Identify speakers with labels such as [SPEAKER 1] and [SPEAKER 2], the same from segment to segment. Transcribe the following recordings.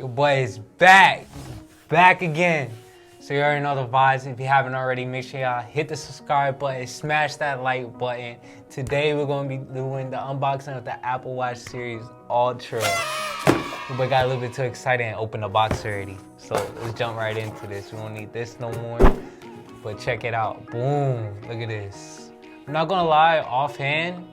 [SPEAKER 1] Your boy is back again. So you already know the vibes. If you haven't already, make sure y'all hit the subscribe button, smash that like button. Today we're gonna be doing the unboxing of the Apple Watch Series Ultra. Your boy got a little bit too excited and opened the box already. So let's jump right into this. We don't need this no more. But check it out. Boom. Look at this. I'm not gonna lie, offhand,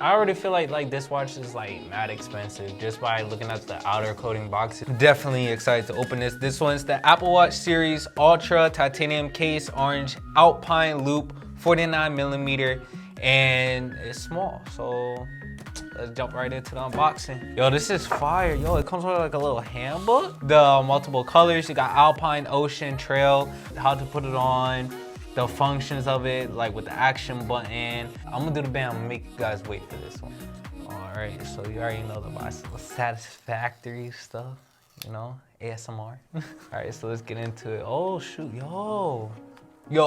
[SPEAKER 1] I already feel like this watch is like mad expensive just by looking at the outer coating boxes. Definitely excited to open this. This one's the Apple Watch Series Ultra titanium case, orange Alpine loop, 49mm, and it's small. So let's jump right into the unboxing. Yo, this is fire. Yo, it comes with like a little handbook. The multiple colors, you got Alpine, Ocean, Trail, how to put it on, the functions of it, like with the action button. I'm gonna do the band, I'm gonna make you guys wait for this one. All right, so you already know the satisfactory stuff, you know, ASMR. All right, so let's get into it. Oh shoot, yo,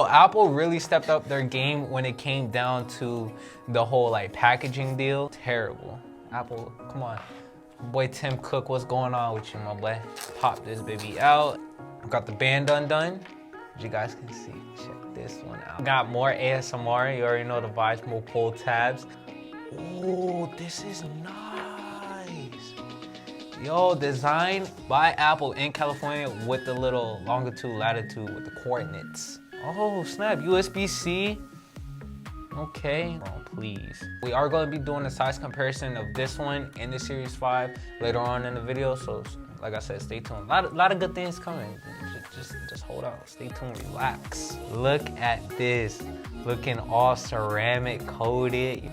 [SPEAKER 1] Apple really stepped up their game when it came down to the whole like packaging deal. Terrible. Apple, come on. Boy Tim Cook, what's going on with you, my boy? Pop this baby out. Got the band undone. As you guys can see, check this one out. Got more ASMR, you already know the vibes, more pull tabs. Oh, this is nice. Yo, designed by Apple in California with the little longitude, latitude with the coordinates. Oh snap, USB-C. Okay, oh, please. We are going to be doing a size comparison of this one and the Series 5 later on in the video, so like I said, stay tuned. A lot of good things coming. Just hold on, stay tuned, relax. Look at this, looking all ceramic coated.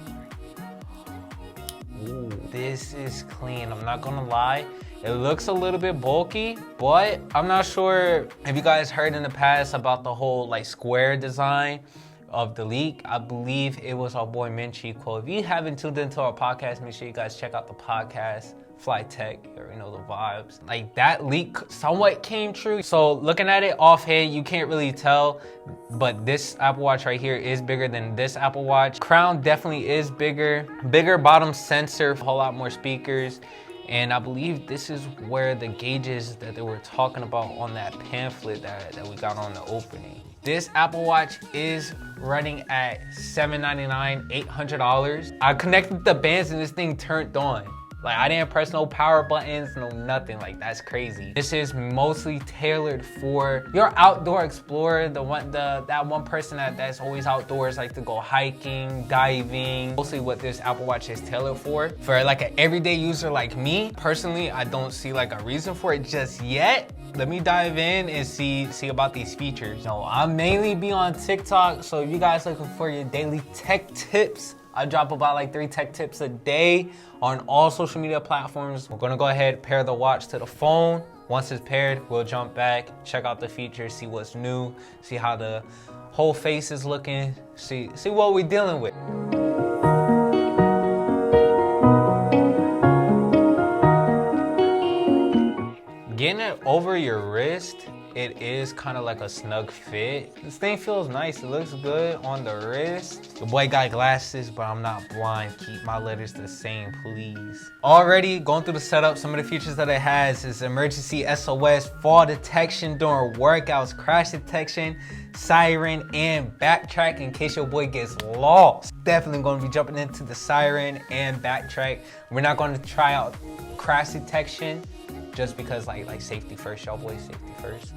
[SPEAKER 1] Ooh, this is clean, I'm not gonna lie. It looks a little bit bulky, but I'm not sure if you guys heard in the past about the whole like square design of the leak. I believe it was our boy Minchi quote. If you haven't tuned into our podcast, make sure you guys check out the podcast, Fly Tech, you already know the vibes. Like that leak somewhat came true. So looking at it offhand, you can't really tell, but this Apple Watch right here is bigger than this Apple Watch. Crown definitely is bigger bottom sensor, a whole lot more speakers. And I believe this is where the gauges that they were talking about on that pamphlet that we got on the opening. This Apple Watch is running at $799, $800. I connected the bands and this thing turned on. Like I didn't press no power buttons, no nothing. Like that's crazy. This is mostly tailored for your outdoor explorer, that one person that's always outdoors, like to go hiking, diving. Mostly what this Apple Watch is tailored for. For like an everyday user like me, personally, I don't see like a reason for it just yet. Let me dive in and see about these features. No, I mainly be on TikTok, so if you guys looking for your daily tech tips, I drop about like 3 tech tips a day on all social media platforms. We're gonna go ahead, pair the watch to the phone. Once it's paired, we'll jump back, check out the features, see what's new, see how the whole face is looking, see what we're dealing with. Getting it over your wrist, it is kind of like a snug fit. This thing feels nice, it looks good on the wrist. The boy got glasses, but I'm not blind. Keep my letters the same, please. Already going through the setup, some of the features that it has is emergency SOS, fall detection during workouts, crash detection, siren, and backtrack in case your boy gets lost. Definitely gonna be jumping into the siren and backtrack. We're not gonna try out crash detection, just because like safety first, y'all boys, safety first.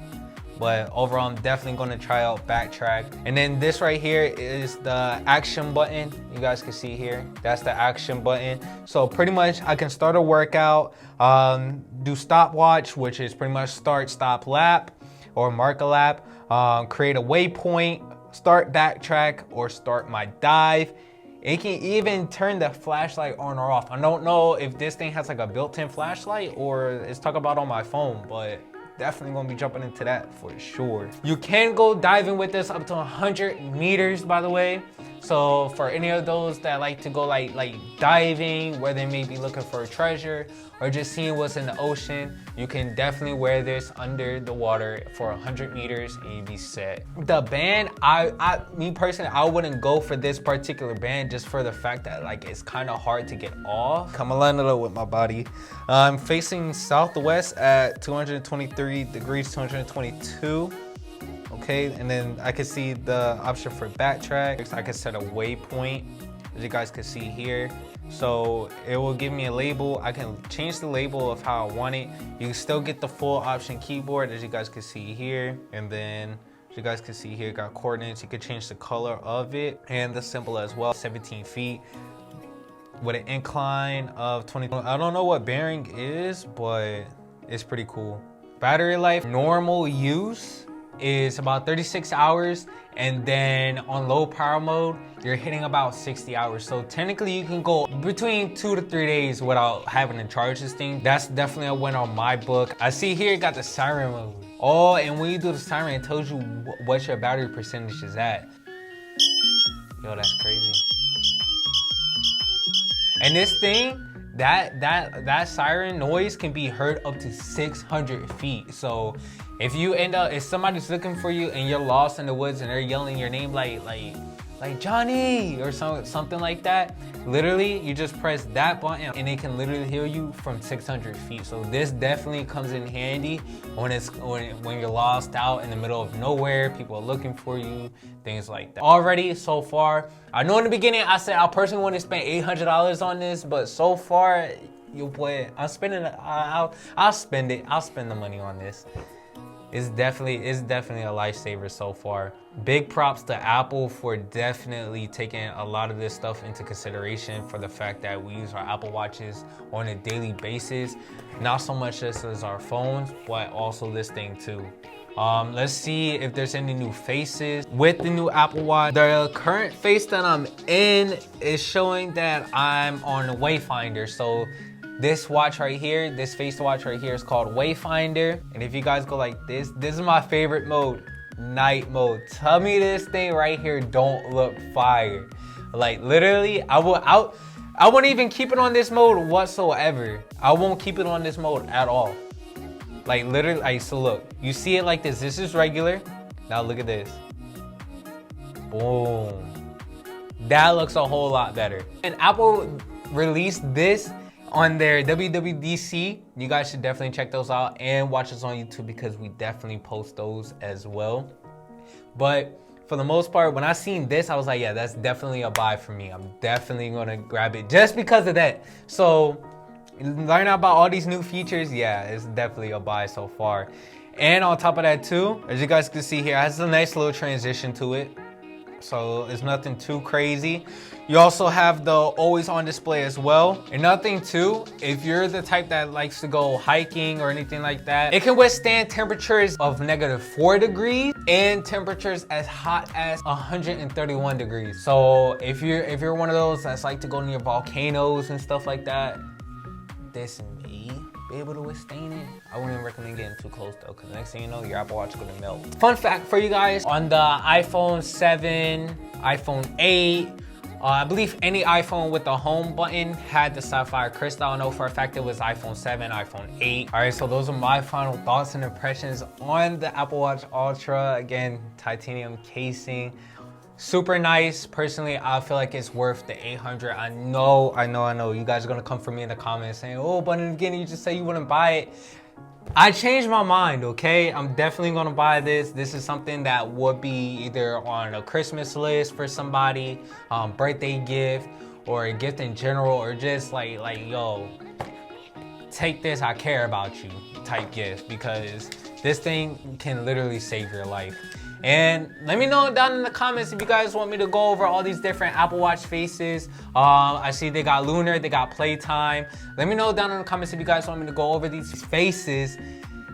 [SPEAKER 1] But overall, I'm definitely gonna try out backtrack. And then this right here is the action button. You guys can see here, that's the action button. So pretty much I can start a workout, do stopwatch, which is pretty much start, stop, lap, or mark a lap, create a waypoint, start backtrack, or start my dive. It can even turn the flashlight on or off. I don't know if this thing has like a built-in flashlight or it's talking about on my phone, but definitely gonna be jumping into that for sure. You can go diving with this up to 100 meters, by the way. So for any of those that like to go like diving, where they may be looking for a treasure or just seeing what's in the ocean, you can definitely wear this under the water for 100 meters and you'll be set. The band, me personally, I wouldn't go for this particular band just for the fact that like it's kind of hard to get off. Come align it up with my body. I'm facing southwest at 223 degrees, 222. Okay, and then I can see the option for backtrack. I can set a waypoint, as you guys can see here. So it will give me a label. I can change the label of how I want it. You can still get the full option keyboard, as you guys can see here. And then, as you guys can see here, got coordinates. You can change the color of it and the symbol as well. 17 feet with an incline of 20. I don't know what bearing is, but it's pretty cool. Battery life, normal use is about 36 hours, and then on low power mode you're hitting about 60 hours. So technically you can go between 2 to 3 days without having to charge this thing. That's definitely a win on my book. I see here it got the siren mode. Oh, and when you do the siren, it tells you what your battery percentage is at. Yo, that's crazy. And this thing, that siren noise can be heard up to 600 feet. So if somebody's looking for you and you're lost in the woods and they're yelling your name like Johnny or something like that, literally you just press that button and it can literally hear you from 600 feet. So this definitely comes in handy when you're lost out in the middle of nowhere, people are looking for you, things like that. Already so far, I know in the beginning I said I personally want to spend $800 on this, but so far, yo boy, I'll spend it. I'll spend the money on this. It's definitely a lifesaver so far. Big props to Apple for definitely taking a lot of this stuff into consideration for the fact that we use our Apple Watches on a daily basis. Not so much just as our phones, but also this thing too. Let's see if there's any new faces with the new Apple Watch. The current face that I'm in is showing that I'm on Wayfinder. So this watch right here, this face watch right here is called Wayfinder. And if you guys go like this is my favorite mode, night mode. Tell me this thing right here don't look fire. Like literally, I won't even keep it on this mode whatsoever. I won't keep it on this mode at all. Like literally, so look, you see it like this. This is regular. Now look at this. Boom. That looks a whole lot better. And Apple released this on their WWDC. You guys should definitely check those out and watch us on YouTube because we definitely post those as well. But for the most part, when I seen this, I was like, yeah, that's definitely a buy for me. I'm definitely gonna grab it just because of that. So learn about all these new features, yeah, it's definitely a buy so far. And on top of that too, as you guys can see here, it has a nice little transition to it. So it's nothing too crazy. You also have the always on display as well. Another thing too, if you're the type that likes to go hiking or anything like that, it can withstand temperatures of -4 degrees and temperatures as hot as 131 degrees. So if you're one of those that's like to go near volcanoes and stuff like that, this may be able to withstand it. I wouldn't recommend getting too close though, because next thing you know, your Apple Watch is gonna melt. Fun fact for you guys, on the iPhone 7, iPhone 8, I believe any iPhone with the home button had the sapphire crystal. I know for a fact it was iPhone 7, iPhone 8. All right, so those are my final thoughts and impressions on the Apple Watch Ultra. Again, titanium casing. Super nice. Personally, I feel like it's worth the 800. I know. You guys are gonna come for me in the comments saying, oh, but in the beginning you just say you wouldn't buy it. I changed my mind, okay? I'm definitely gonna buy this. This is something that would be either on a Christmas list for somebody, birthday gift, or a gift in general, or just like yo, take this, I care about you type gift, because this thing can literally save your life. And let me know down in the comments if you guys want me to go over all these different Apple Watch faces. I see they got Lunar, they got Playtime. Let me know down in the comments if you guys want me to go over these faces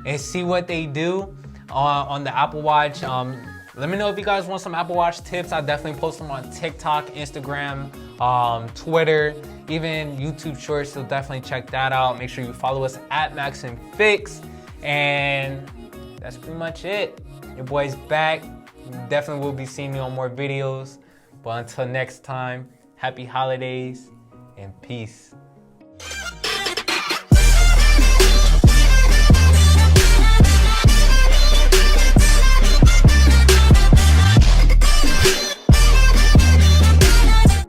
[SPEAKER 1] and see what they do on the Apple Watch. Let me know if you guys want some Apple Watch tips. I definitely post them on TikTok, Instagram, Twitter, even YouTube Shorts. So definitely check that out. Make sure you follow us at MaximFix. And that's pretty much it. Your boy's back. You definitely will be seeing me on more videos. But until next time, happy holidays and peace.